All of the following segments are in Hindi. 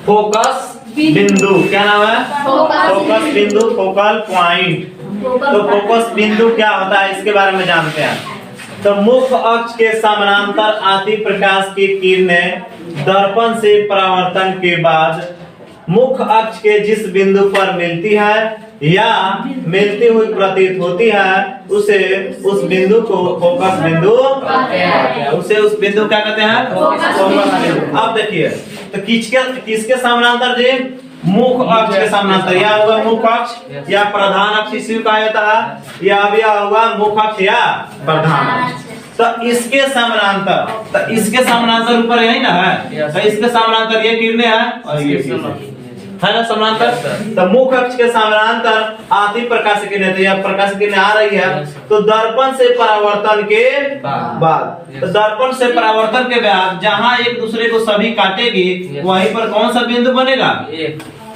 फोकस बिंदु। क्या नाम है? फोकस बिंदु, फोकल पॉइंट। तो फोकस बिंदु क्या होता है इसके बारे में जानते हैं। तो मुख्य अक्ष के समानांतर आती प्रकाश की किरणें दर्पण से परावर्तन के बाद मुख्य अक्ष के जिस बिंदु पर मिलती है या मिलती हुई प्रतीत होती है उसे उस बिंदु को फोकस बिंदु कहते हैं। उसे उस बिंदु क्या कहते हैं? फोकस बिंदु। अब देखिए तो किसके समानांतर जी? मुख्य अक्ष के समानांतर। या होगा मुख्य अक्ष या प्रधान अक्ष इसी को कहा जाता है, या अब यह होगा मुख्य अक्ष या प्रधान अक्ष। तो इसके समानांतर, तो इसके समानांतर ऊपर यही ना है, तो इसके समानांतर ये किरणें हैं और ये है ना समानांतर। तो मुख्य अक्ष के समानांतर आती प्रकाश किरणें, तो यह प्रकाश किरणें आ रही है तो दर्पण से परावर्तन के बाद, तो दर्पण से परावर्तन के बाद जहां एक दूसरे को सभी काटेगी वहीं पर कौन सा बिंदु बनेगा?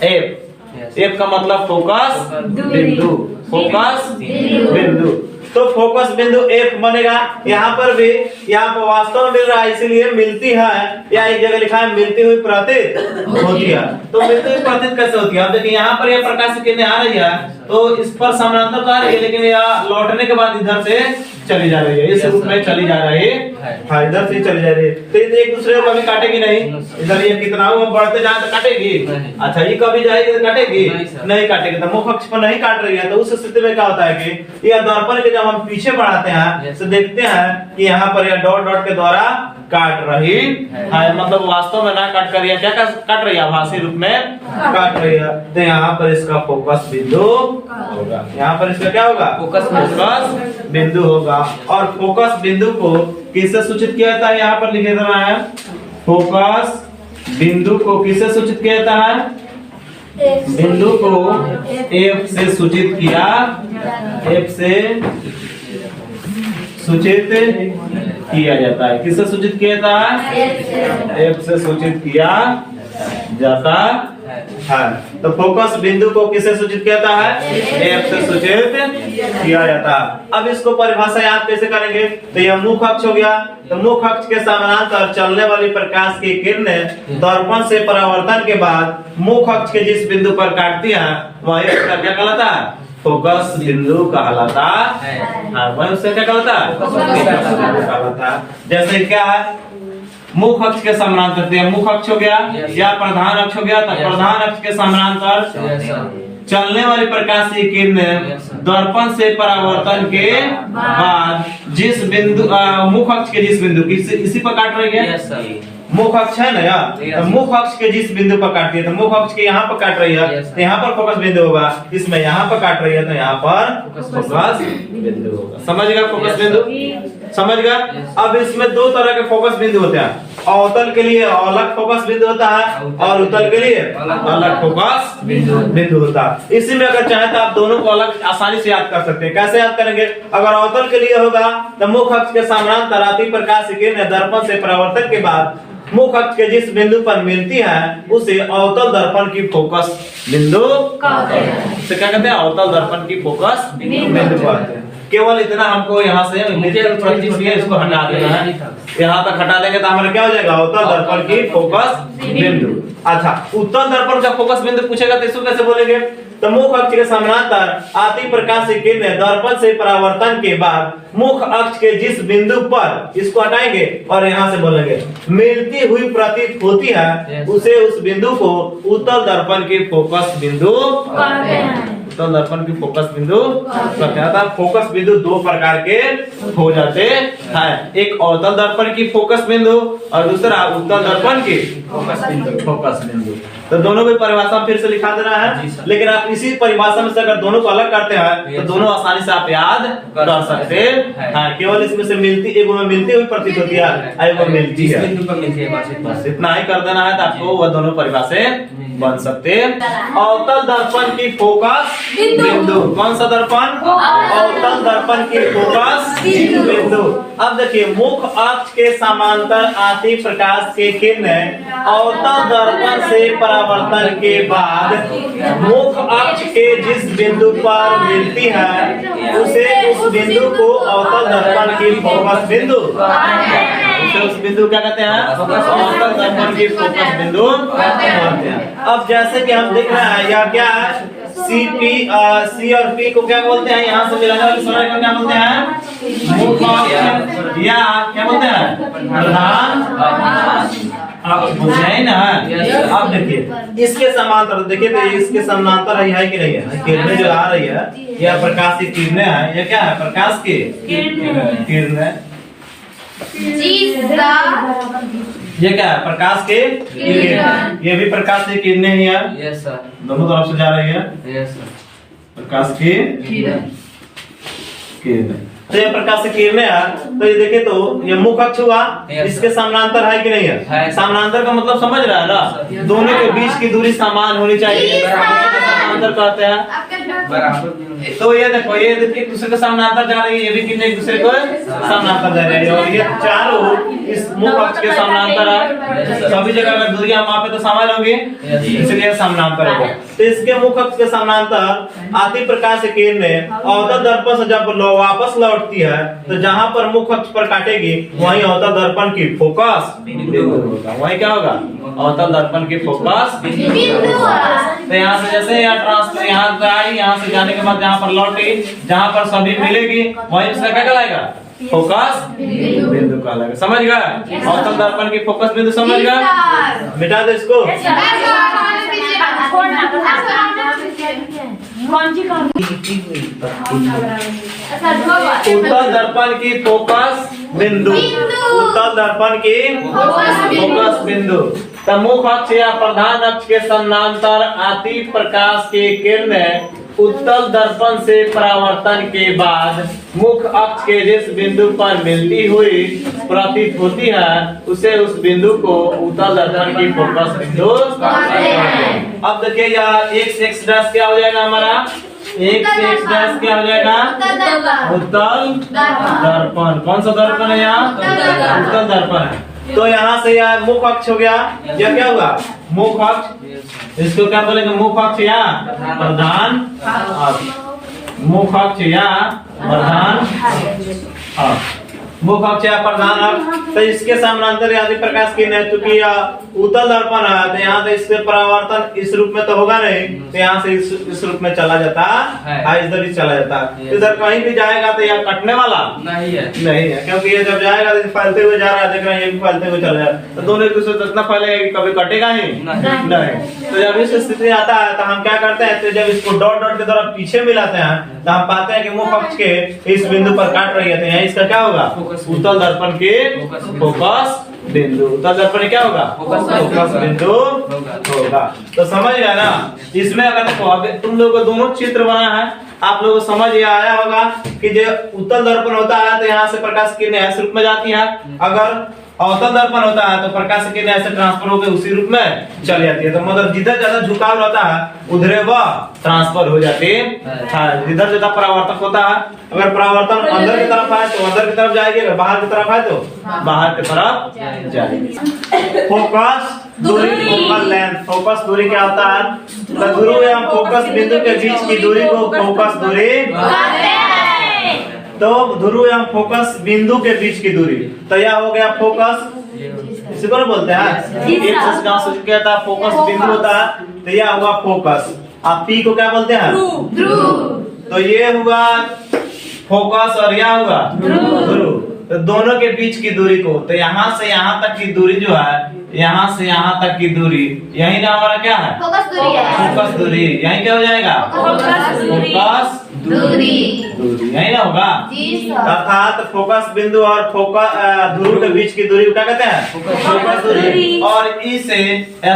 एफ का मतलब फोकस बिंदु। फोकस बिंदु, तो फोकस बिंदु एफ बनेगा। यहाँ पर भी, यहाँ पर वास्तव में मिल रहा है इसलिए मिलती है, या एक जगह लिखा है मिलती हुई प्रतीत होती है। तो मिलती हुई प्रतीत कैसे होती है? अब देखिए यहाँ पर यह प्रकाश की किरणें आ रही है तो इस पर समानांतर तो आ रही है, लेकिन यह लौटने के बाद इधर से चली जा रही है, इस रूप में चली जा रही है, इधर से चली जा रही है। तो एक दूसरे को कभी काटेगी नहीं। इधर ये कितना हम बढ़ते जाए तो काटेगी? अच्छा, ये कभी जाएगी तो काटेगी? नहीं काटेगी। तो मुख्य अक्ष पर नहीं काट रही है तो उस स्थिति में क्या होता है कि यह दर्पण के जब हम पीछे बढ़ाते हैं तो देखते हैं कि यहाँ पर यह डॉट डॉट के द्वारा काट रही है, मतलब वास्तव में ना काट कर यह क्या काट रही है? आभासी रूप में काट रही है। तो यहाँ पर इसका फोकस बिंदु होगा। यहाँ पर इसका क्या होगा? फोकस बिंदु होगा। और फोकस बिंदु को किससे सूचित किया जाता है? यहाँ पर लिखे हुआ है फोकस बिंदु को किससे सूचित किया जाता है? बिंदु को एफ से सूचित किया, एफ से सूचित किया जाता है। किससे सूचित किया जाता है? एफ से सूचित किया जाता है। तो फोकस बिंदु को किससे सूचित किया जाता है? एफ से सूचित किया जाता है। अब इसको परिभाषा याद कैसे करेंगे? तो यह मुख्य अक्ष हो गया। तो मुख्य अक्ष के समानांतर चलने वाली प्रकाश की किरणें दर्पण से परावर्तन के बाद मुख्य अक्ष के जिस बिंदु पर काटती है वही उसका क्या कहलाता है? फोकस बिंदु कहलाता है। वही उससे क्या कहलाता है? कहलाता है। जैसे क्या है? मुख्य अक्ष के समानांतर, मुख्य अक्ष हो गया या प्रधान अक्ष हो गया। तो प्रधान अक्ष के समानांतर चलने वाली प्रकाश की किरणें दर्पण से परावर्तन के बाद जिस बिंदु मुख्य अक्ष के जिस बिंदु इसी पर काट रही है, मुख्य अक्ष है ना यार, तो मुख्य अक्ष के जिस बिंदु पर काटती है, तो मुख्य अक्ष के यहाँ पर काट रही है तो यहाँ पर फोकस बिंदु होगा। इसमें यहाँ पर काट रही है तो यहाँ पर फोकस बिंदु होगा। समझ गया? फोकस बिंदु समझ गया। अब इसमें दो तरह के फोकस बिंदु होते हैं। अवतल के लिए अलग फोकस बिंदु होता है और उत्तल के लिए अलग फोकस बिंदु होता है। इसी में अगर चाहे तो आप दोनों को अलग आसानी से याद कर सकते हैं। कैसे याद करेंगे? अगर अवतल के लिए होगा तो मुख्य अक्ष के समानांतर आती प्रकाश की किरणें दर्पण से परावर्तन के बाद मुख्य अक्ष के जिस बिंदु पर मिलती है उसे अवतल दर्पण की फोकस बिंदु कहते हैं। इसे क्या कहते हैं? अवतल दर्पण की फोकस बिंदु कहते हैं। केवल इतना हमको यहाँ से इसको हटा देना है। यहाँ तक हटा देंगे तो हमारा क्या हो जाएगा? अवतल दर्पण की फोकस बिंदु। अच्छा, उत्तल दर्पण का फोकस बिंदु पूछेगा तो इसको कैसे बोलेंगे? तो मुख्य अक्ष के समानांतर आती प्रकाश की किरणें दर्पण से परावर्तन के बाद मुख्य अक्ष के जिस बिंदु पर, इसको हटाएंगे और यहाँ से बोलेंगे मिलती हुई प्रतीत होती है उसे उस बिंदु को उत्तल दर्पण की फोकस बिंदु कहते हैं। उत्तल दर्पण की फोकस बिंदु कहते हैं। फोकस बिंदु दो प्रकार के हो जाते हैं, एक अवतल दर्पण की फोकस बिंदु और दूसरा उत्तल दर्पण की फोकस बिंदु। तो दोनों की परिभाषा फिर से लिखा देना है, लेकिन आप इसी परिभाषा में से अगर दोनों को अलग करते हैं तो दोनों आसानी से आप याद कर सकते हैं। केवल इसमें से मिलती, एक में मिलती हुई प्रतीत होती है, एक में मिलती है। बस इतना ही कर देना है तो आपको वह दोनों परिभाषाएं बन सकते। अवतल दर्पण की फोकस बिंदु, कौन सा दर्पण? अवतल दर्पण की फोकस बिंदु। अब देखिए, मुख्य अक्ष के समांतर आती प्रकाश की किरणें अवतल दर्पण से परावर्तन के बाद मुख्य अक्ष के जिस बिंदु पर मिलती है उसे उस बिंदु को अवतल दर्पण की फोकस बिंदु उस बिंदु क्या कहते हैं? अवतल दर्पण की फोकस बिंदु कहते हैं। अब जैसे कि हम देख रहे हैं या क्या है, सी और पी को क्या बोलते हैं? यहाँ से मिलाने वाले समय को क्या बोलते हैं? मुख अक्ष या क्या बोलते हैं? प्रधान अक्ष बोलते हैं ना। अब देखिए इसके समांतर, देखिए तो इसके समांतर है कि नहीं है? किरणें जो आ रही है यह प्रकाश की किरणें हैं। ये क्या है? प्रकाश की किरणें। ये क्या है? प्रकाश के किरणें। ये भी प्रकाश की किरणें ही है। Yes sir. दोनों तरफ से जा रही है। Yes sir. प्रकाश की किरणें। तो ये प्रकाश की किरणें है। तो ये देखे तो ये मुख अक्ष हुआ, इसके समानांतर है कि नहीं है? समानांतर का मतलब समझ रहा है ना? दोनों के बीच की दूरी समान होनी चाहिए। समानांतर कहते हैं बराबर। तो ये देखो, ये एक दूसरे के समानांतर जा रही है, ये भी किरणें एक दूसरे को समानांतर जा रही है। और ये चारों इस मुख अक्ष के समानांतर है। सभी जगह अगर दूरियां मापे तो समान होगी, इसलिए समानांतर होगा। तो इसके मुख अक्ष के समानांतर आती प्रकाश की किरणें अवतल दर्पण से जब वापस लौटती है तो जहां पर मुख अक्ष पर काटेगी वहीं अवतल दर्पण की फोकस बिंदु होगा। वहीं क्या होगा? अवतल दर्पण की फोकस बिंदु। तो यहाँ से जैसे यहाँ ट्रांसफर यहाँ से आई, यहाँ से जाने के बाद जहाँ पर लौटी, जहाँ पर सभी मिलेगी वहीं उसका क्या कहलाएगा? फोकस बिंदु कहलाएगा। समझ गए? अवतल दर्पण की फोकस बिंदु समझ गए? मिटा दो इसको। उत्तल दर्पण की फोकस बिंदु। उत्तल दर्पण की फोकस बिंदु। तो मुख अक्ष या प्रधान अक्ष के समानांतर आती प्रकाश की किरणें उत्तल दर्पण से परावर्तन के बाद मुख अक्ष के जिस बिंदु पर मिलती हुई प्रतीत होती है उसे उस बिंदु को उत्तल दर्पण की फोकस बिंदु कहते हैं। अब देखिए यहाँ x डैश क्या हो जाएगा हमारा? x डैश क्या हो जाएगा? उत्तल दर्पण। कौन सा दर्पण है यहाँ? उत्तल दर्पण है। तो यहाँ से यह मुख अक्ष हो गया। यह क्या हुआ? मुख अक्ष। इसको क्या बोलेंगे? मुख अक्ष या प्रधान अक्ष। मुख अक्ष या प्रधान अक्ष। मुख अक्ष या प्रधान अक्ष। तो इसके समानांतर यदि प्रकाश की नहीं, चूंकि उत्तल दर्पण है तो यहाँ से इससे परावर्तन इस रूप में तो होगा नहीं, तो यहाँ से इस रूप में चला जाता है, इधर ही चला जाता है। इधर कहीं भी जाएगा तो यह कटने वाला नहीं है, क्योंकि ये जब जाएगा तो फैलते हुए जा रहा है, देख रहे हैं ये भी फैलते हुए चला जाएगा, तो दोनों एक दूसरे इतना फैलेगा कभी कटेगा ही नहीं। तो जब इस स्थिति आता है तो हम क्या करते हैं? तो जब इसको डॉट डॉट की तरफ पीछे मिलाते हैं तो हम पाते हैं कि मुख अक्ष के इस बिंदु पर काट रही है, तो इसका क्या होगा? उत्तल दर्पण के फोकस बिंदु। उत्तल दर्पण क्या होगा? फोकस बिंदु होगा। तो समझ गया ना? इसमें अगर देखो अब तुम लोगों को दोनों चित्र बना है, आप लोगों को समझ ये आया होगा कि जो उत्तल दर्पण होता है तो यहाँ से प्रकाश किरणें ऐसे रूप में जाती है, अगर अवतल दर्पण होता है तो प्रकाश की किरणें ऐसे ट्रांसफर होकर उसी रूप में चली जाती है। तो मतलब जिधर ज्यादा झुकाव रहता है उधर वह ट्रांसफर हो जाती है। जिधर ज्यादा परावर्तक होता है, अगर परावर्तन अंदर की तरफ है तो अंदर की तरफ जाएगी, अगर बाहर की तरफ है तो बाहर की तरफ जाएगी। फोकस दूरी, फोकल लेंथ। फोकस दूरी क्या होता है? तो ध्रुव एवं फोकस बिंदु के बीच की दूरी को फोकस दूरी कहते हैं। तो ध्रुव एवं फोकस बिंदु के बीच की दूरी, तो यह हो गया फोकस। इसी को बोलते हैं एक सूचक कहता है फोकस बिंदु होता है, तो यह हुआ फोकस। आप पी को क्या बोलते हैं? ध्रुव। तो ये हुआ फोकस और यह हुआ ध्रुव। तो दोनों के बीच की दूरी को, तो यहाँ से यहाँ तक की दूरी जो है, यहाँ से यहाँ तक की दूरी, यही ना हमारा क्या है? फोकस दूरी है। फोकस दूरी यही क्या हो जाएगा? फोकस दूरी यही ना होगा। अर्थात फोकस बिंदु और फोकस ध्रुव के बीच की दूरी को क्या कहते हैं? फोकस दूरी। और इसे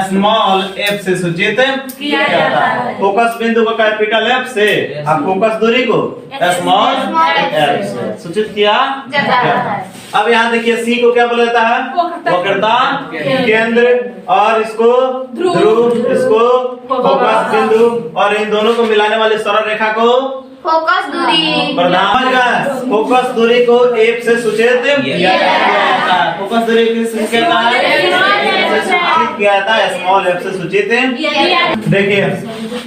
स्मॉल एफ से सूचित किया जाता है। फोकस बिंदु को कैपिटल एफ से और फोकस दूरी को स्मॉल एफ से सूचित किया जाता है। अब यहाँ देखिए सी को क्या बोला जाता है? वक्रता केंद्र, और इसको ध्रुव, इसको फोकस बिंदु, और इन दोनों को मिलाने वाली सरल रेखा को फोकस दूरी। प्रधान फोकस दूरी को एफ से सूचित किया जाता है। फोकस दूरी किस कहता है? किया जाता है स्मॉल एफ से सूचित। देखिए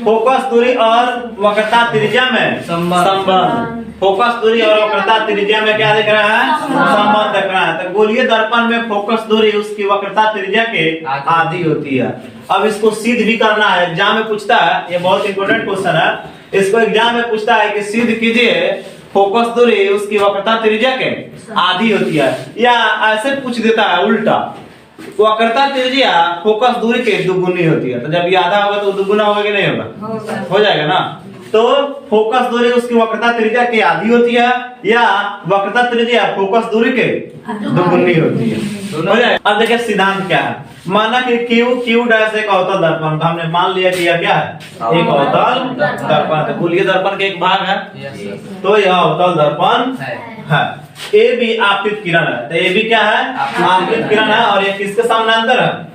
फोकस दूरी और वक्रता त्रिज्या में संबंध। फोकस दूरी और वक्रता त्रिज्या में क्या दिख रहा है? संबंध दिख रहा है। तो गोलीय दर्पण में फोकस दूरी उसकी वक्रता त्रिज्या के आधी होती है। अब इसको सिद्ध भी करना है, एग्जाम में पूछता है, ये बहुत इंपॉर्टेंट क्वेश्चन है। इसको एग्जाम में पूछता है कि सिद्ध कीजिए फोकस दूरी उसकी वक्रता त्रिज्या के आधी होती है, या ऐसे पूछ देता है उल्टा, वक्रता त्रिज्या फोकस दूरी के दुगुनी होती है। तो जब ये आधा होगा तो दुगुना होगा कि नहीं होगा? हो जाएगा ना। तो फोकस दूरी उसकी वक्रता त्रिज्या की आधी होती है, या वक्रता त्रिज्या फोकस दूरी के दुगुनी होती है। हो जाएगा। अब देखिए सिद्धांत क्या है। माना कि Q डैश एक अवतल दर्पण, हमने मान लिया कि यह क्या है? एक अवतल दर्पण है। गोलीय दर्पण के एक भाग है, तो यह अवतल दर्पण है। ए भी आपतित किरण है। तो ए भी क्या है? आपतित किरण है, और ये किसके समानांतर है?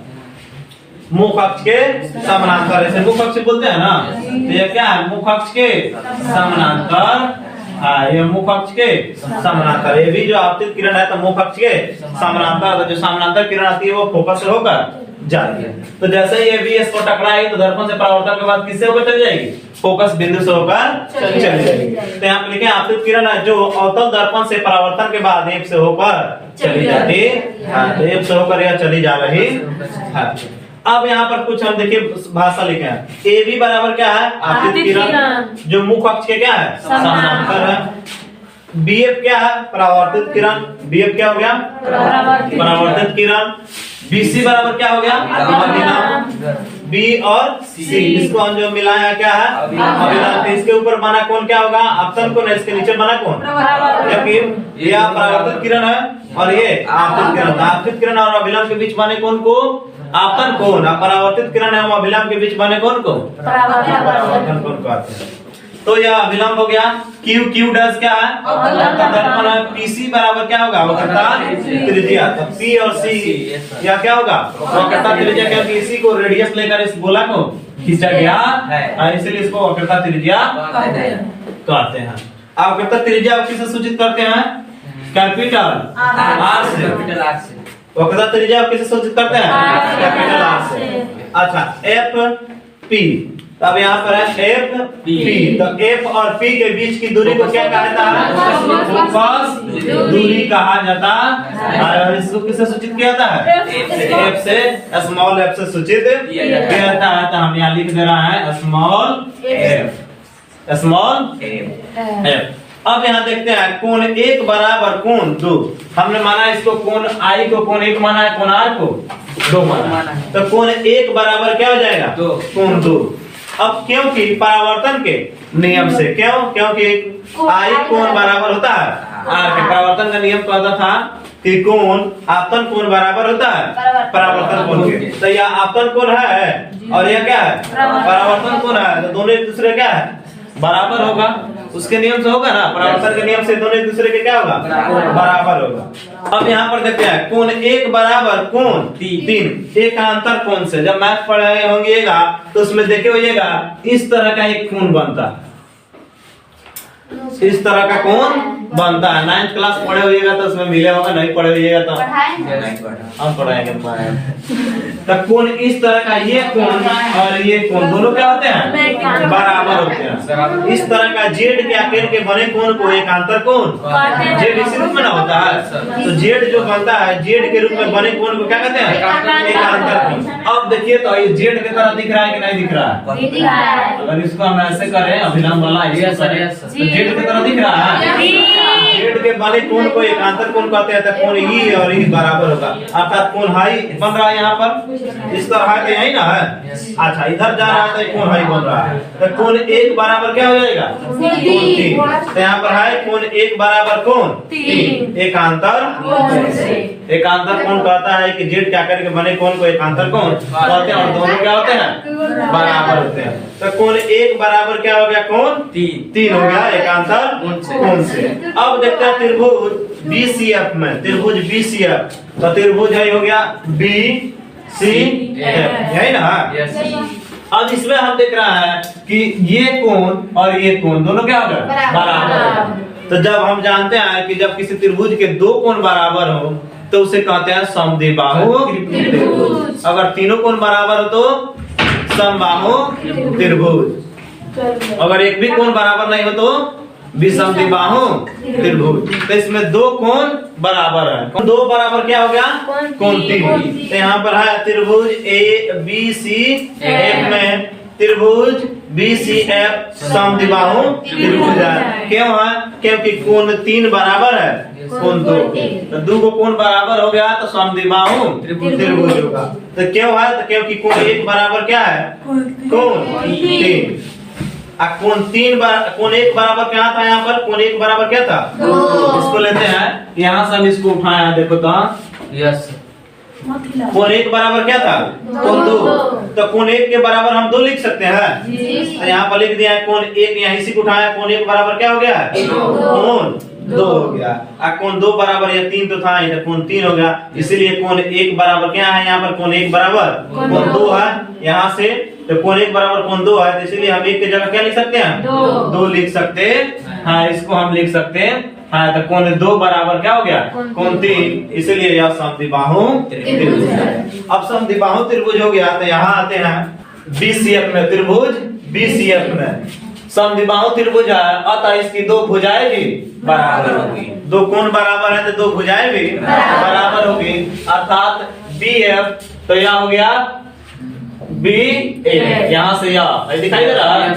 मुख अक्ष के समानांतर। ऐसे मुख अक्ष बोलते हैं ना, तो ये क्या है? मुख अक्ष के समानांतर। हाँ, ये मुख अक्ष के समानांतर। ये भी जो आपतित किरण है तो मुख अक्ष के समानांतर, तो जो समानांतर किरण आती है वो फोकस से होकर जाती है। तो जैसे ही ये भी इसको टकराएगी तो दर्पण से परावर्तन के बाद किससे होकर चली जाएगी? फोकस बिंदु से होकर चली जाएगी। तो यहाँ पे लिखे आपतित किरण है जो अवतल दर्पण से परावर्तन के बाद एक से होकर चली जाती है। एक से होकर यह चली जा रही है। अब यहाँ पर कुछ हम देखिए भाषा लिखे हैं। ए बी बराबर क्या है? आपतित किरण जो मुख अक्ष के क्या है? समानांतर है। बी एफ क्या है? परावर्तित किरण। बी एफ क्या हो गया? परावर्तित किरण। बी सी बराबर क्या हो गया? अभिलंब। बी और सी इसको हम जो मिलाया क्या है? अभिलंब। इसके ऊपर बना कोण क्या होगा? आपतन कोण है, इसके नीचे बना कोण? जबकि यह परावर्तित किरण है और ये आपतित किरण। आपतित किरण और अभिलंब के बीच बने कोण को आपतन कोण, परावर्तित किरण एवं अभिलंब के बीच बने कोण को परावर्तन कोण कहते हैं। तो यह अभिलंब हो गया। Q डैश क्या है? दर्पण है। PC बराबर क्या होगा? वक्रता त्रिज्या। तो P और C या क्या होगा? वक्रता त्रिज्या, क्योंकि इसी को रेडियस लेकर इस गोला को खींचा गया है, इसलिए इसको वक्रता त्रिज्या कहते हैं। आप वक्रता त्रिज्या किससे सूचित करते हैं? कैपिटल R से। वक्रता त्रिज्या किससे सूचित करते हैं? कैपिटल R से। अच्छा, FP। अब यहाँ पर है FP। तो F और P के बीच की दूरी को क्या कहा जाता है? फोकस दूरी कहा जाता है। और इसको किससे सूचित किया जाता है? F से, स्मॉल f से सूचित किया जाता है। तो हम यहाँ लिख दे रहा है स्मॉल f। अब यहाँ देखते हैं कोण एक बराबर कोण दो। हमने माना इसको कोण I को कोण एक माना है, कोण R को दो माना है। तो कोण एक बराबर क्या हो जाएगा? कोण दो। अब क्योंकि परावर्तन के नियम से, क्योंकि I कोण बराबर होता है R के। परावर्तन का नियम कहता था कि कोण आपतन कोण बराबर होता है परावर्तन कोण के। तो यह आपतन कोण है और यह क्या है? परावर्तन कोण है। तो दोनों एक दूसरे क्या है? बराबर होगा। उसके नियम से होगा ना, परावर्तन के नियम से दोनों एक दूसरे के क्या होगा? बराबर होगा। अब यहाँ पर देखते हैं कोण एक बराबर कोण 3 एक अंतर कोण से। जब मैथ पढ़े होंगेगा तो उसमें देखे होइएगा इस तरह का एक कोण बनता है, इस तरह का कोण बनता है। 9th क्लास पढ़े होइएगा तो उसमें मिले होगा, नहीं पढ़े होइएगा तो हम पढ़ाएंगे। तो कोण इस तरह का, ये कोण और ये कोण दोनों क्या होते हैं? बराबर होते हैं। इस तरह का जेड के आकार के बने कोण को एकांतर कोण, जेड इसी रूप में ना होता है। तो जेड जो बनता है, जेड के रूप में बने कोण को क्या कहते हैं? एकांतर कोण। अब देखिए तो ये जेड की तरह दिख रहा है कि नहीं दिख रहा है? अगर इसको हम ऐसे करें अभिलंब वाला, जेड की तरह दिख रहा है। जेड के बने कोण को एकांतर कोण कहते हैं। तो कोण ई और ई बराबर होगा, अर्थात कोण हाई बन रहा है। यहाँ पर इस तरह है, यही ना है। अच्छा, इधर जा रहा है तो कोण हाई बन रहा है। तो कोण एक बराबर क्या हो जाएगा? कोण 3। तो यहाँ पर है कोण एक बराबर कोण 3 एकांतर। एकांतर कोण कहता है कि जेड क्या करके बने कोण को एकांतर कोण कहते हैं, और दोनों क्या होते हैं? बराबर होते हैं। तो कोण एक बराबर क्या हो गया? कोण 3 हो गया एकांतर कोण से। अब देखते हैं त्रिभुज BCF में, त्रिभुज BCF। तो त्रिभुज है हो गया BCF, यही ना? अब इसमें हम देख रहा है कि ये कोण और ये कोण दोनों क्या हो गए? बराबर। तो जब हम जानते हैं कि जब किसी त्रिभुज के दो कोण बराबर हो तो उसे कहते हैं समद्विबाहु त्रिभुज। अगर तीनों कोण बराबर हो तो समबाहु त्रिभुज। अगर एक भी कोण बराबर नहीं हो तो विषमद्विबाहु त्रिभुज। तो इसमें दो कोण बराबर है। दो बराबर क्या हो गया? कोण 3। तो यहाँ पर है त्रिभुज ABCF में त्रिभुज BCF समद्विबाहु त्रिभुज है। क्यों है? क्योंकि कोण 3 बराबर है कोण 2। तो 2 को कोण बराबर हो गया तो समद्विबाहु त्रिभुज होगा। तो क्यों है? तो क्योंकि कोण 1 बराबर क्या है? कोण 3। कोण 1 बराबर क्या था? यहाँ पर कोण 1 बराबर क्या था? 2। इसको लेते हैं, यहाँ से हम इसको उठाया, देखो तो यस, कोण 1 बराबर क्या था? कोण 2। तो कोण 1 के बराबर हम 2 लिख सकते हैं। तो यहाँ पर लिख दिया है कोण 1, यहाँ इसी को उठाया, कोण 1 बराबर क्या हो गया? कोण 2 हो गया। कोण 2 बराबर, ये 3 तो था, ये कोण 3 हो गया। इसीलिए कोण 1 बराबर क्या है? यहाँ पर कोण 1 बराबर कोण 2 है। यहाँ से तो कोण 1 बराबर कोण 2 है, तो इसीलिए हम 1 की जगह क्या लिख सकते हैं? 2 लिख सकते हैं। हाँ, इसको हम लिख सकते हैं। हाँ, तो कोण 2 बराबर क्या हो गया? कोण 3। इसलिए यह समद्विबाहु त्रिभुज है। अब समद्विबाहु त्रिभुज हो गया, तो यहाँ आते हैं BCF में, त्रिभुज BCF में समद्विबाहु त्रिभुज है, अतः इसकी 2 भुजाएं भी बराबर होगी। 2 कोण बराबर है तो 2 भुजाएं भी बराबर होगी। अर्थात BF, तो यह हो गया BA, यहाँ से यह दिखाई दे रहा है।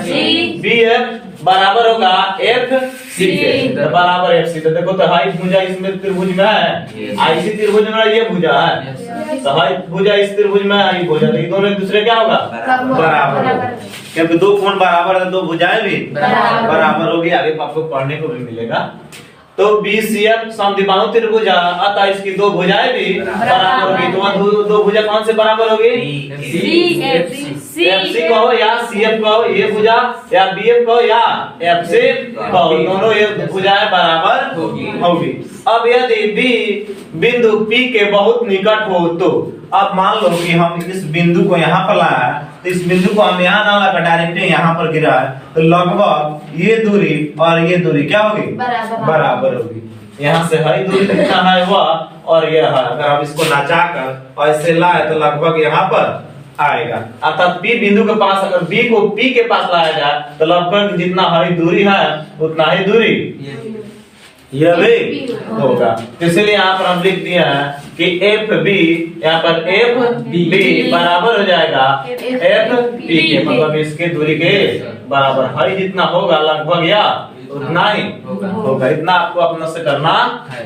BF बराबर होगा FC के, तो बराबर FC। तो देखो, तो हाई भुजा इसमें त्रिभुज में है, IC त्रिभुज में ये भुजा है, तो हाई भुजा इस त्रिभुज में है, भुजा, तो ये दोनों एक दूसरे क्या होगा? बराबर होगा। क्योंकि 2 कोण बराबर है, 2 भुजाएं भी बराबर होगी। आगे आपको पढ़ने को भी मिलेगा। तो BCF समद्विबाहु त्रिभुज, अतः इसकी 2 भुजाएं भी बराबर होगी। तो 2 भुजा कौन से बराबर होगी? FC कहो या CF कहो, ये भुजा, या BF कहो या FC कहो, दोनों ये भुजाएं बराबर होगी। अब यदि B बिंदु P के बहुत निकट हो, तो अब मान लो कि हम इस बिंदु को यहाँ पर लाया, तो इस बिंदु को हम यहाँ ना लाकर डायरेक्ट यहाँ पर गिरा है, तो लगभग ये दूरी और ये दूरी क्या होगी? बराबर होगी। यहाँ से हरी दूरी कितना है वह, और यह है। अगर हम इसको नचाकर और ऐसे लाए तो लगभग यहाँ पर आएगा। अर्थात P बिंदु के पास अगर B को P के पास लाया जाए तो लगभग जितना हरी दूरी है उतना ही दूरी यह भी होगा। इसलिए यहाँ पर हम लिख दिया है कि FB, यहाँ पर FB बराबर हो जाएगा FP के, मतलब इसके दूरी के बराबर। हरी जितना होगा लगभग या उतना ही होगा। इतना आपको अपना से करना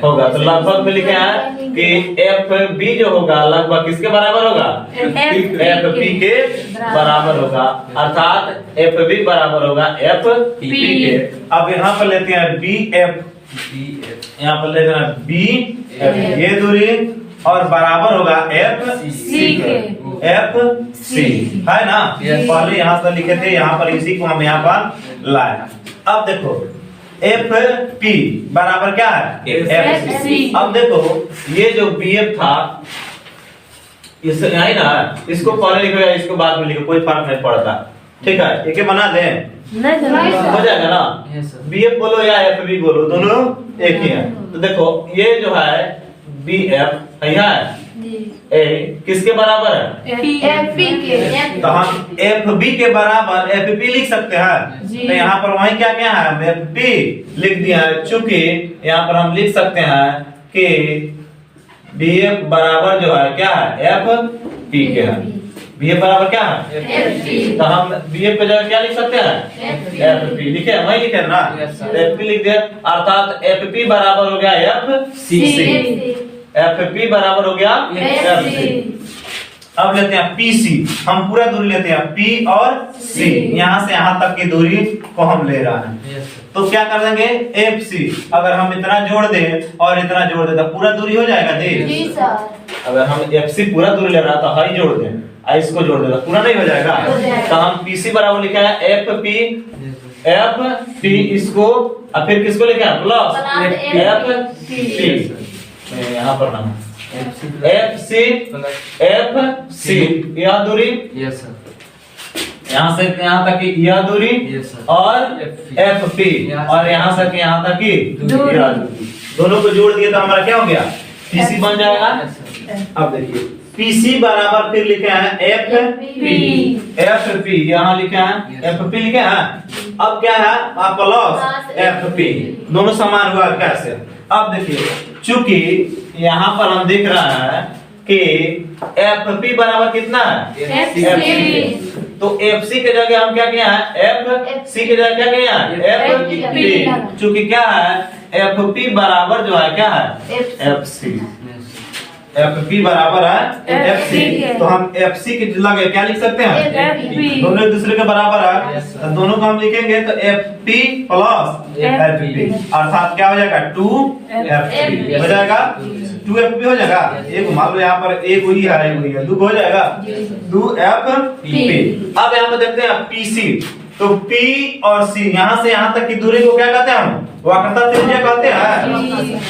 होगा। तो लगभग में लिखे हैं कि FB जो होगा लगभग किसके बराबर होगा? FP के बराबर होगा। अर्थात FB बराबर होगा FP के। अब यहाँ पर लेते हैं BF, यहाँ पर लेते हैं BF, ये दूरी, और बराबर होगा FC के। FC है ना? पहले यहाँ से लिखे थे, यहाँ पर इसी को हम यहाँ पर लाए। अब देखो FP बराबर क्या है? FC। अब देखो ये जो BF था, इस यही ना, इसको पहले लिखो या इसको बाद में लिखो, कोई फर्क नहीं पड़ता। ठीक है, एक बना दे, हो जाएगा ना? BF बोलो या FB बोलो, दोनों एक ही है। तो देखो ये जो है BF है किसके बराबर है? FP के। तो हम FB के बराबर FP लिख सकते हैं। तो यहाँ पर वही क्या क्या है? FP लिख दिया है। चूंकि यहाँ पर हम लिख सकते हैं कि BF बराबर जो है क्या है? FP के है। BF बराबर क्या है? FP। तो हम BF पे जगह क्या लिख सकते हैं? FP लिखे, वही लिखे ना? FP लिख दिया। अर्थात FP बराबर हो गया FC। FP बराबर हो गया FC। अब लेते हैं PC, हम पूरा दूरी लेते हैं P और C, यहाँ से यहाँ तक की दूरी को हम ले रहा है। तो क्या कर देंगे? FC अगर हम इतना जोड़ दें और इतना जोड़ दें तो पूरा दूरी हो जाएगा। जी सर। अगर हम FC पूरा दूरी ले रहा तो हाई जोड़ दें, इसको जोड़ देगा, पूरा नहीं हो जाएगा। तो हम PC बराबर लिखा है FP, इसको और फिर किसको लिखा है? प्लस FP, यहाँ पर नाम FC यह दूरी, यहाँ से यहाँ तक की यह दूरी, और FP, और यहाँ से यहाँ तक की दूरी। दोनों को जोड़ दिए तो हमारा क्या हो गया? PC बन जाएगा। अब देखिए PC बराबर फिर लिखे हैं FP, यहाँ लिखे हैं FP लिखे हैं। अब क्या है प्लस एफ पी, दोनों समान हुआ कैसे? अब देखिए चूंकि यहाँ पर हम देख रहा है कि एफ पी बराबर कितना है FC, तो एफ सी के जगह हम क्या किया है एफ सी के जगह क्या किया है एफ पी, चूंकि क्या है एफ पी बराबर जो है क्या है एफ सी, एफ पी बराबर है एफ सी, तो हम एफ सी की जगह क्या लिख सकते हैं दोनों एक दूसरे के बराबर है, तो दोनों को हम लिखेंगे तो F P plus F P अर्थात क्या हो जाएगा 2 एफ पी हो जाएगा, 2 एफ पी हो जाएगा। एक मान लो यहाँ पर एक हुई है 2 हो जाएगा 2 एफ पी। अब यहाँ पे देखते हैं पी सी, तो P और C यहाँ से यहाँ तक की दूरी को क्या कहते हैं हम वक्रता त्रिज्या कहते हैं।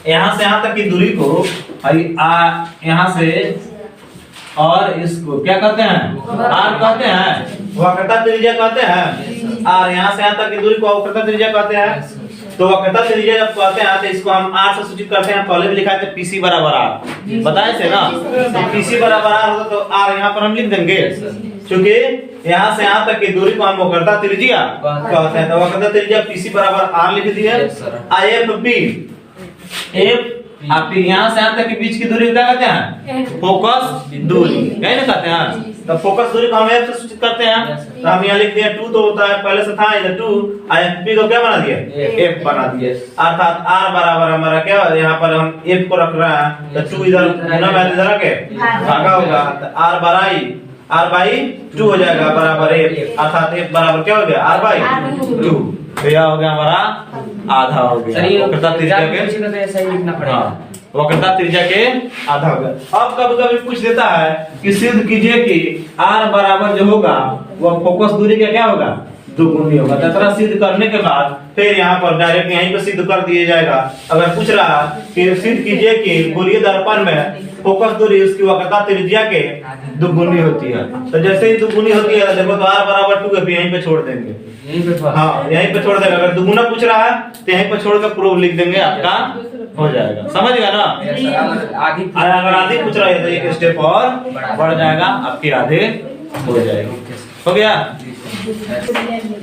यहाँ से यहाँ तक की दूरी को यहाँ से और इसको क्या कहते हैं R कहते हैं, वक्रता त्रिज्या कहते हैं। और यहाँ से यहाँ तक की दूरी को वक्रता त्रिज्या कहते हैं। तो वक्रता त्रिज्या जब कहते हैं तो इसको हम R से सूचित करते हैं, पहले भी लिखा था PC बराबर R बताए थे ना, तो PC बराबर R होता तो R यहाँ पर हम लिख देंगे, क्योंकि यहाँ से यहाँ तक की दूरी को हम वक्रता त्रिज्या कहते हैं। तो वक्रता त्रिज्या PC बराबर R लिख दिया, एफ आप यहाँ से यहाँ तक के बीच की दूरी क्या कहते हैं फोकस दूरी, कहीं ना कहते हैं। तो फोकस दूरी को हम एफ से सूचित करते हैं, तो हम यहाँ लिख दिया 2 तो होता है पहले से था इधर 2, एफ पी को क्या बना दिया एफ बना दिया, अर्थात आर बराबर हमारा क्या यहाँ पर हम एफ को रख रहे हैं तो 2 इधर गुना में इधर रखे भागा होगा, तो आर बाई 2 हो जाएगा बराबर एफ, अर्थात एफ बराबर क्या हो गया आर बाई 2, तो यह हो गया हमारा आधा हो गया वक्रता त्रिज्या के, ऐसा ही लिखना पड़ेगा वक्रता त्रिज्या के आधा हो गया। अब कभी कभी पूछ देता है कि सिद्ध कीजिए कि R बराबर जो होगा वह फोकस दूरी का क्या होगा दुगुनी होगा। तो तरह सिद्ध करने के बाद फिर यहाँ पर डायरेक्ट यहीं पर सिद्ध कर दिया जाएगा। अगर पूछ रहा कि सिद्ध कीजिए कि गोलीय दर्पण में फोकस दूरी उसकी वक्रता त्रिज्या के दुगुनी होती है, तो जैसे ही दुगुनी होती है देखो तो R बराबर 2 यहीं पे छोड़ देंगे, हाँ यहीं पे छोड़ देंगे। अगर दुगुना पूछ रहा है तो यहीं पे छोड़ कर प्रूफ लिख देंगे, आपका हो जाएगा, समझ गया ना। अगर आधी पूछ रहा है तो एक स्टेप और बढ़ जाएगा, आपके आधे हो जाएगा। हो गया।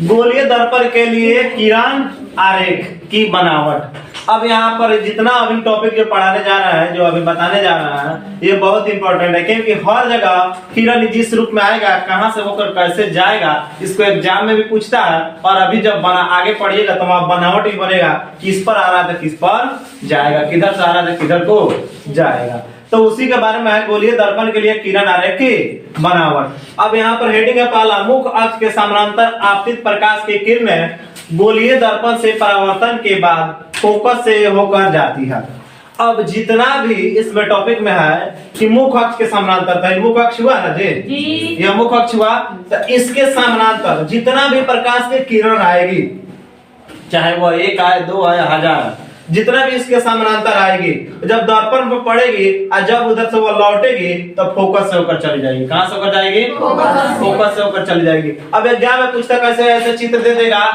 गोलीय दर्पण के लिए किरण आरेख की बनावट। अब यहाँ पर जितना अभी टॉपिक जो पढ़ाने जा रहा है, जो अभी बताने जा रहा है, ये बहुत इंपॉर्टेंट है, क्योंकि हर जगह किरण जिस रूप में आएगा, कहां से होकर कैसे जाएगा, इसको एग्जाम में भी पूछता है। और अभी जब आगे पढ़िएगा तो वहां बनावट भी बनेगा, किस पर आ रहा था किस पर जाएगा, किधर से आ रहा था किधर को जाएगा। तो उसी के बारे में है गोलीय दर्पण के लिए किरण आरेख की बनावट। अब यहाँ पर हेडिंग है पहला, मुख्य अक्ष के समानांतर आपतित प्रकाश की किरणें गोलीय दर्पण से परावर्तन के बाद फोकस से होकर जाती है। अब जितना भी इसमें टॉपिक में है कि मुख्य अक्ष के समानांतर था, मुख्य अक्ष हुआ ना जी, यह मुख्य अक्ष हुआ, तो इसके समानांतर जितना भी प्रकाश की किरण आएगी, चाहे वो 1 आए 2 आए 1000, जितना भी इसके समानांतर आएगी, जब दर्पण पर पड़ेगी और जब उधर से वो लौटेगी तो फोकस से होकर चली जाएगी। कहां से होकर जाएगी फोकस से होकर चली जाएगी। अब एग्जाम में पूछता कैसे ऐसे चित्र दे देगा,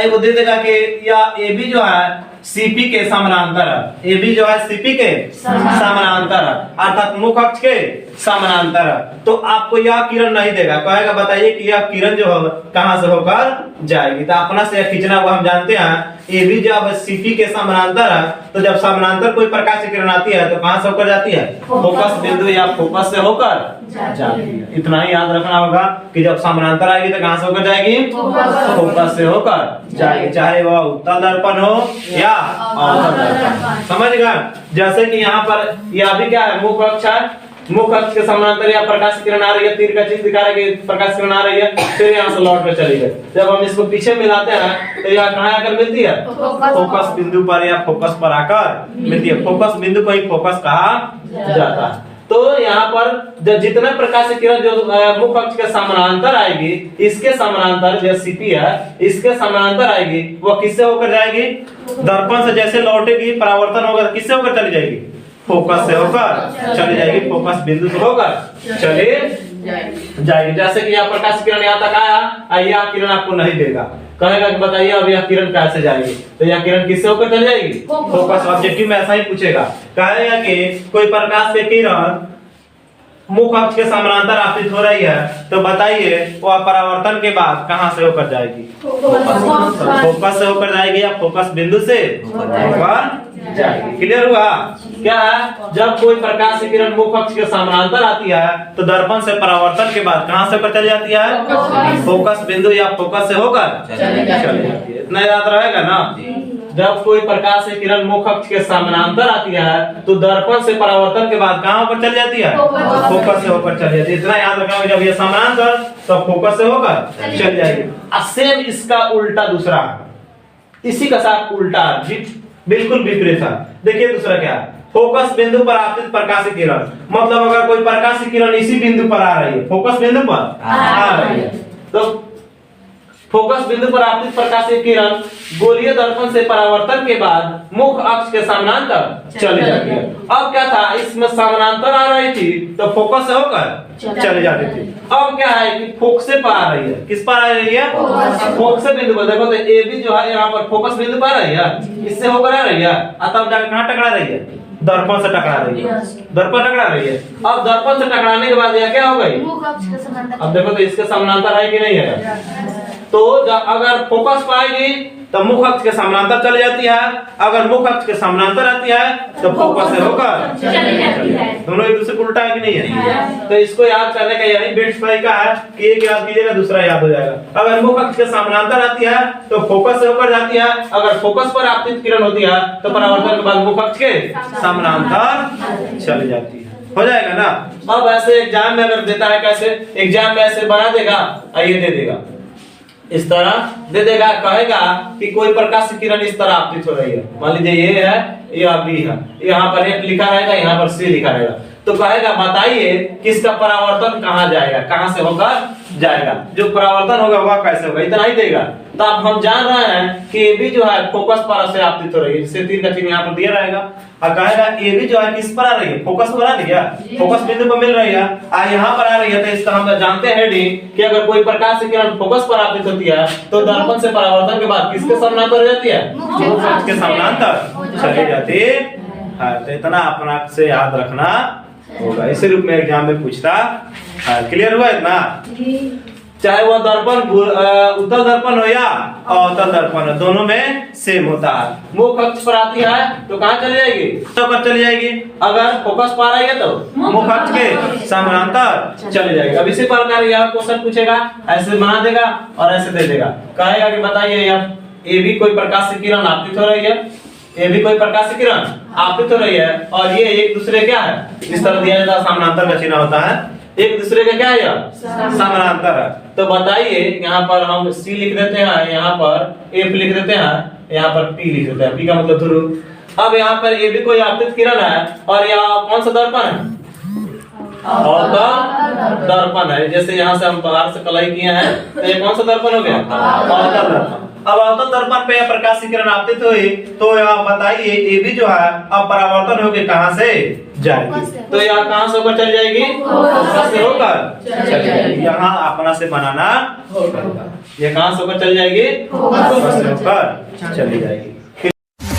वो दे देगा कि या ए बी जो है सीपी के समानांतर है, ए बी जो है सीपी के समानांतर है, अर्थात मुख्य अक्ष के समानांतर है। तो आपको यह किरण नहीं देगा, कहेगा बताइए कि यह किरण जो है कहां से होकर जाएगी। तो अपना से खींचना वो हम जानते हैं, ए बी जब सीपी के समानांतर है, तो जब समानांतर कोई प्रकाश की किरण आती है तो कहां से होकर जाती है फोकस बिंदु या फोकस से होकर जाती है। इतना ही याद रखना होगा कि जब समानांतर आएगी तो कहां से होकर जाएगी फोकस से होकर जाएगी, चाहे वह उत्तल दर्पण हो या अवतल दर्पण। समझ गए। जैसे कि यहाँ पर यह भी क्या है मुख्य अक्ष है, मुख्य अक्ष के समानांतर या प्रकाश की किरण आ रही है, तीर का चिन्ह दिखा रहा है कि प्रकाश की किरण आ रही है, फिर यहाँ से लौट कर चली गई। जब हम इसको पीछे मिलाते हैं तो यह कहाँ आकर मिलती है फोकस बिंदु पर या फोकस पर आकर मिलती है। फोकस बिंदु को ही फोकस कहा जाता है। तो यहाँ पर जब जितना प्रकाश की किरण जो मुख्य अक्ष के समानांतर आएगी, इसके समानांतर जो सीपी है इसके समानांतर आएगी, वो किससे होकर जाएगी दर्पण से जैसे लौटेगी परावर्तन होगा, किससे होकर चली जाएगी फोकस से होकर चली जाएगी, फोकस बिंदु से होकर चली जाएगी। जैसे कि यह प्रकाश की किरण यहाँ तक आया, यह किरण आपको नहीं देगा, कहेगा कि बताइए अब यह किरण कैसे जाएगी, तो यह किरण किससे होकर चली जाएगी फोकस। ऑब्जेक्टिव में ऐसा ही पूछेगा, कहेगा कि कोई प्रकाश की किरण मुख्य अक्ष के समानांतर आपतित हो रही है, तो बताइए वह परावर्तन के बाद कहां से होकर जाएगी? फोकस से होकर जाएगी या फोकस बिंदु से होकर जाएगी? क्लियर हुआ? क्या है, जब कोई प्रकाश की किरण मुख्य अक्ष के समानांतर आती है तो दर्पण से परावर्तन के बाद कहां से होकर चली जाती है? फोकस बिंदु या फोकस से होकर चली जाती है। इतना याद रहेगा ना? जब कोई प्रकाश की किरण मुख्य अक्ष के समानांतर आती है तो दर्पण से परावर्तन के बाद कहां होकर चली जाती है? फोकस से होकर चली जाती है। इतना याद रखना, जब ये समानांतर तो फोकस से होकर चली जाएगी। अब सेम इसका उल्टा दूसरा, इसी का साथ उल्टा बिल्कुल विपरीत है। देखिए दूसरा क्या है, फोकस बिंदु पर आपतित प्रकाश की किरण, मतलब अगर कोई प्रकाश की किरण इसी बिंदु पर आ रही है, फोकस बिंदु पर आ रही है, तो फोकस बिंदु पर आपतित प्रकाश की किरण गोलीय दर्पण से परावर्तन के बाद मुख्य अक्ष के समानांतर चली जाती है। अब क्या था, इसमें समानांतर आ रही थी तो फोकस से होकर चली जाती थी। अब क्या है कि फोकस से पर आ रही है, किस पर आ रही है? फोकस से बिंदु पर। देखो तो ए भी जो है यहाँ पर फोकस बिंदु पर आ रही है, इससे होकर आ रही है, तब जाकर कहाँ टकरा रही है? दर्पण से टकरा रही है, दर्पण टकरा रही है। अब दर्पण से टकराने के बाद यह क्या हो गई? अब देखो तो इसके समानांतर है कि नहीं है? तो अगर फोकस पाएगी तो मुख्य अक्ष के समानांतर चली जाती है, अगर मुख्य अक्ष के समानांतर आती है तो फोकस से होकर चली जाती है। दोनों एक दूसरे को उल्टा है कि नहीं है? तो इसको याद करने का यही बेस्ट तरीका है कि एक याद कीजिएगा दूसरा याद हो जाएगा। अगर मुख्य अक्ष के समानांतर आती है तो फोकस से होकर जाती है, अगर फोकस पर आपतित किरण होती है तो परावर्तन के बाद मुख्य अक्ष के समानांतर चली जाती है। हो जाएगा ना? अब ऐसे एग्जाम में अगर देता है, कैसे एग्जाम में ऐसे बना देगा, आइए दे देगा, इस तरह दे देगा, कहेगा कि कोई प्रकाश की किरण इस तरह आपतित हो रही है, मान लीजिए ये है, ये बी है, यहाँ पर F लिखा रहेगा, यहाँ पर C लिखा रहेगा, तो कहेगा बताइए किसका परावर्तन कहाँ जाएगा, कहाँ से होकर जाएगा, जो परावर्तन होगा वह कैसे होगा, इतना ही देगा। तो अब हम जान रहे हैं कि ए बी जो है फोकस पर से आपतित हो रही है, जिससे तीर का चिन्ह यहाँ पर दिया रहेगा, और कहेगा ए बी जो है किस पर आ रही है? फोकस पर आ रही है, फोकस बिंदु पर मिल रही है, यहाँ पर आ रही है, तो इसका हम जानते हैं हेडिंग कि अगर कोई प्रकाश की किरण फोकस पर आपतित होती है तो दर्पण से परावर्तन के बाद किसके समानांतर हो जाती है? मुख्य के समानांतर चली जाती है। तो इतना अपना से याद रखना होगा, इसी रूप में एग्जाम में पूछता है। क्लियर हुआ इतना? चाहे वह दर्पण उत्तल दर्पण हो या अवतल दर्पण हो, दोनों में सेम होता है। मुख्य अक्ष पर आती है तो कहाँ चली जाएगी? पर चली जाएगी। अगर फोकस पर आ रही है तो मुख्य अक्ष के समानांतर चली जाएगी। अब इसी प्रकार यह क्वेश्चन पूछेगा, ऐसे बना देगा और ऐसे दे देगा, कहेगा कि बताइए यह ए भी कोई प्रकाश की किरण आपतित हो रही है, ये भी कोई प्रकाश की किरण आपतित हो रही है, और ये एक दूसरे क्या है, इस तरह दिया जाता है, समानांतर का चिन्ह होता है, एक दूसरे का क्या है? समानांतर है। तो बताइए, यहाँ पर हम C लिख देते हैं, यहाँ पर F लिख देते हैं, यहाँ पर P लिख देते हैं, P का मतलब ध्रुव। अब यहाँ पर ये भी कोई आपतित किरण है, और यहाँ कौन सा दर्पण है? अवतल दर्पण है। जैसे यहाँ से हम बाहर से कलाई किए हैं, तो ये कौन सा दर्पण हो गया? अवतल दर्पण। अब अवतल दर्पण पे प्रकाश की किरण आपतित हुई, तो यहाँ बताइए ए बी जो है अब परावर्तन होकर कहाँ से जाएगी? तो यहाँ कहाँ से होकर चली जाएगी? फोकस से होकर चली जाएगी। यहाँ अपना से बनाना होगा, ये कहाँ से होकर चली जाएगी? फोकस से होकर चली जाएगी।